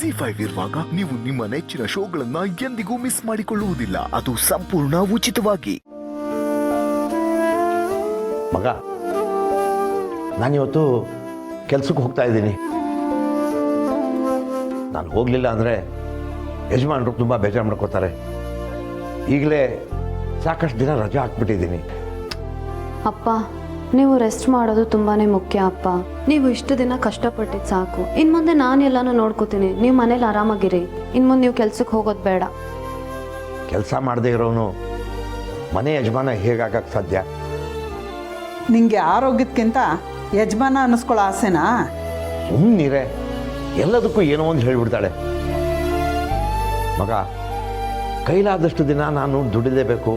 ಜಿ5 ಇರುವಾಗ ನೀವು ನಿಮ್ಮ ನೆಚ್ಚಿನ ಶೋಗಳನ್ನ ಎಂದಿಗೂ ಮಿಸ್ ಮಾಡಿಕೊಳ್ಳುವುದಿಲ್ಲ. ಅದು ಸಂಪೂರ್ಣ ಉಚಿತವಾಗಿ. ಮಗ, ನಾನಿವತ್ತು ಕೆಲ್ಸಕ್ಕೆ ಹೋಗ್ತಾ ಇದ್ದೀನಿ. ನಾನು ಹೋಗಲಿಲ್ಲ ಅಂದರೆ ಯಜಮಾನರು ತುಂಬ ಬೇಜಾರು ಮಾಡ್ಕೋತಾರೆ. ಈಗಲೇ ಸಾಕಷ್ಟು ದಿನ ರಜೆ ಹಾಕ್ಬಿಟ್ಟಿದ್ದೀನಿ. ಅಪ್ಪ, ನೀವು ರೆಸ್ಟ್ ಮಾಡೋದು ತುಂಬಾ ಮುಖ್ಯ ಅಪ್ಪ. ನೀವು ಇಷ್ಟು ದಿನ ಕಷ್ಟಪಟ್ಟಿದ್ದು ಸಾಕು. ಇನ್ನು ಮುಂದೆ ನಾನು ಎಲ್ಲನೂ ನೋಡ್ಕೋತೀನಿ. ನೀವು ಮನೇಲಿ ಆರಾಮಾಗಿರಿ. ಇನ್ನು ಮುಂದೆ ನೀವು ಕೆಲ್ಸಕ್ಕೆ ಹೋಗೋದು ಬೇಡ. ಕೆಲಸ ಮಾಡದೇ ಇರೋನು ಮನೆ ಯಜಮಾನ ಹೇಗಾಗಕ್ಕೆ ಸಾಧ್ಯ? ನಿಂಗೆ ಆರೋಗ್ಯಕ್ಕಿಂತ ಯಜಮಾನ ಅನ್ನಿಸ್ಕೊಳ್ಳೋ ಆಸೆನಾ? ಸುಮ್ಮನಿರೆ, ಎಲ್ಲದಕ್ಕೂ ಏನೋ ಒಂದು ಹೇಳಿಬಿಡ್ತಾಳೆ. ಮಗ, ಕೈಲಾದಷ್ಟು ದಿನ ನಾನು ದುಡಿಲೇಬೇಕು.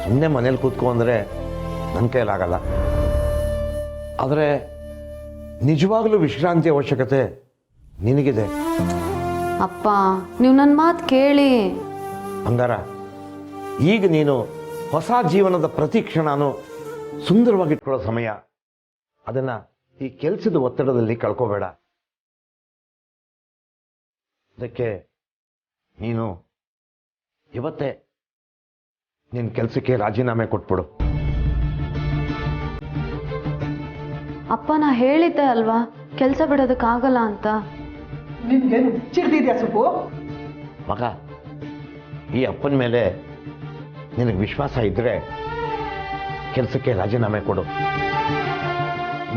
ಸುಮ್ಮನೆ ಮನೇಲಿ ಕೂತ್ಕೊ ಅಂದರೆ ನನ್ನ ಕೈಲಾಗಲ್ಲ. ಆದರೆ ನಿಜವಾಗಲೂ ವಿಶ್ರಾಂತಿ ಅವಶ್ಯಕತೆ ನಿನಗಿದೆ. ಅಪ್ಪ, ನೀವು ನನ್ನ ಮಾತು ಕೇಳಿ. ಹಂಗಾರ ಈಗ ನೀನು ಹೊಸ ಜೀವನದ ಪ್ರತಿ ಕ್ಷಣನೂ ಸುಂದರವಾಗಿಟ್ಕೊಳ್ಳೋ ಸಮಯ. ಅದನ್ನು ಈ ಕೆಲಸದ ಒತ್ತಡದಲ್ಲಿ ಕಳ್ಕೋಬೇಡ. ಅದಕ್ಕೆ ನೀನು ಇವತ್ತೇ ನಿನ್ನ ಕೆಲಸಕ್ಕೆ ರಾಜೀನಾಮೆ ಕೊಟ್ಬಿಡು. ಅಪ್ಪ, ನಾ ಹೇಳಿದ್ದೆ ಅಲ್ವಾ ಕೆಲಸ ಬಿಡೋದಕ್ಕಾಗಲ್ಲ ಅಂತ. ನಿನ್ಗೇನು ಚಿಡ್ದಿದ್ಯಾ ಸುಬ್ಬು? ಮಗ, ಈ ಅಪ್ಪನ ಮೇಲೆ ನಿನಗೆ ವಿಶ್ವಾಸ ಇದ್ದರೆ ಕೆಲಸಕ್ಕೆ ರಾಜೀನಾಮೆ ಕೊಡು.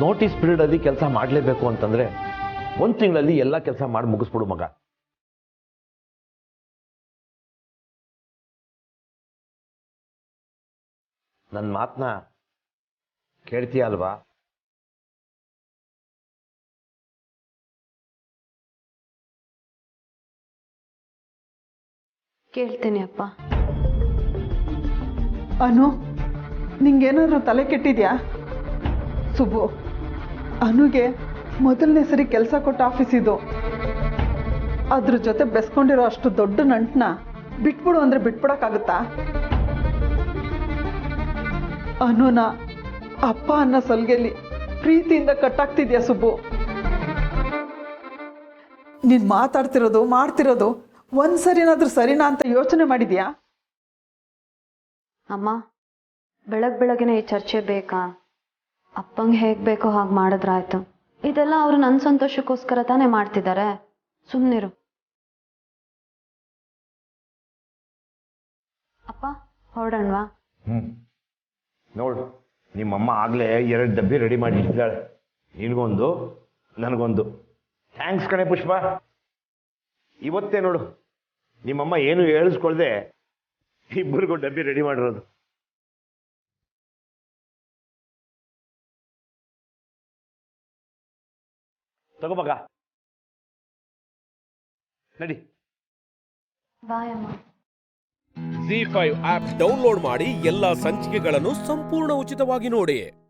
ನೋಟಿಸ್ ಪೀರಿಯಡಲ್ಲಿ ಕೆಲಸ ಮಾಡಲೇಬೇಕು ಅಂತಂದರೆ 1 ತಿಂಗಳಲ್ಲಿ ಎಲ್ಲ ಕೆಲಸ ಮಾಡಿ ಮುಗಿಸ್ಬಿಡು ಮಗ. ನನ್ನ ಮಾತನ್ನ ಕೇಳ್ತೀಯ ಅಲ್ವಾ? ಕೇಳ್ತೀನಿ ಅಪ್ಪ. ಅನು, ನಿಂಗೇನಾದ್ರೂ ತಲೆ ಕೆಟ್ಟಿದ್ಯಾ? ಸುಬ್ಬು, ಅನುಗೆ ಮೊದಲನೇ ಸರಿ ಕೆಲಸ ಕೊಟ್ಟ ಆಫೀಸ್ ಇದು. ಅದ್ರ ಜೊತೆ ಬೆಸ್ಕೊಂಡಿರೋ ಅಷ್ಟು ದೊಡ್ಡ ನಂಟನ್ನ ಬಿಟ್ಬಿಡು ಅಂದ್ರೆ ಬಿಟ್ಬಿಡಕ್ಕಾಗತ್ತಾ? ಅನುನ ಅಪ್ಪ ಅನ್ನೋ ಸಲ್ಗೆಲಿ ಪ್ರೀತಿಯಿಂದ ಕಟ್ಟಾಗ್ತಿದ್ಯಾ ಸುಬ್ಬು? ನೀನ್ ಮಾತಾಡ್ತಿರೋದು ಮಾಡ್ತಿರೋದು ಒಂದ್ಸರಿನಾದ್ರೂ ಸರಿನಾ ಅಂತ ಯೋಚನೆ ಮಾಡಿದ್ಯಾ? ಅಮ್ಮ, ಬೆಳಗ್ಗೆನೆ ಈ ಚರ್ಚೆ ಬೇಕಾ? ಅಪ್ಪಂಗೆ ಹೇಗೆ ಬೇಕೋ ಹಾಗೆ ಮಾಡಿದ್ರಾಯ್ತು. ಇದೆಲ್ಲ ಅವರು ನನ್ನ ಸಂತೋಷಕ್ಕೋಸ್ಕರ ತಾನೇ ಮಾಡ್ತಿದ್ದಾರೆ. ಸುಮ್ಮನಿರು. ಅಪ್ಪ, ಹೊರಡೋಣವಾ? ನೋಡು, ನಿಮ್ಮಮ್ಮ ಆಗಲೇ 2 ಡಬ್ಬಿ ರೆಡಿ ಮಾಡಿ ಇಟ್ಟಿದ್ದಾಳೆ. ನಿನಗೊಂದು, ನನಗೊಂದು. ಥ್ಯಾಂಕ್ಸ್ ಕಣೆ ಪುಷ್ಪ. ಇವತ್ತೇ ನೋಡು, ನಿಮ್ಮಮ್ಮ ಏನು ಹೇಳಿಸ್ಕೊಳ್ದೆ ಇಬ್ಬರಿಗೂ ಡಬ್ಬಿ ರೆಡಿ ಮಾಡಿರೋದು. ತಗೋ ಮಗ, ನಡಿ. ಬಾಯ್ ಅಮ್ಮ. ಜಿ5 ಆಪ್ ಡೌನ್ಲೋಡ್ ಮಾಡಿ ಎಲ್ಲಾ ಸಂಚಿಕೆಗಳನ್ನು ಸಂಪೂರ್ಣ ಉಚಿತವಾಗಿ ನೋಡಿ.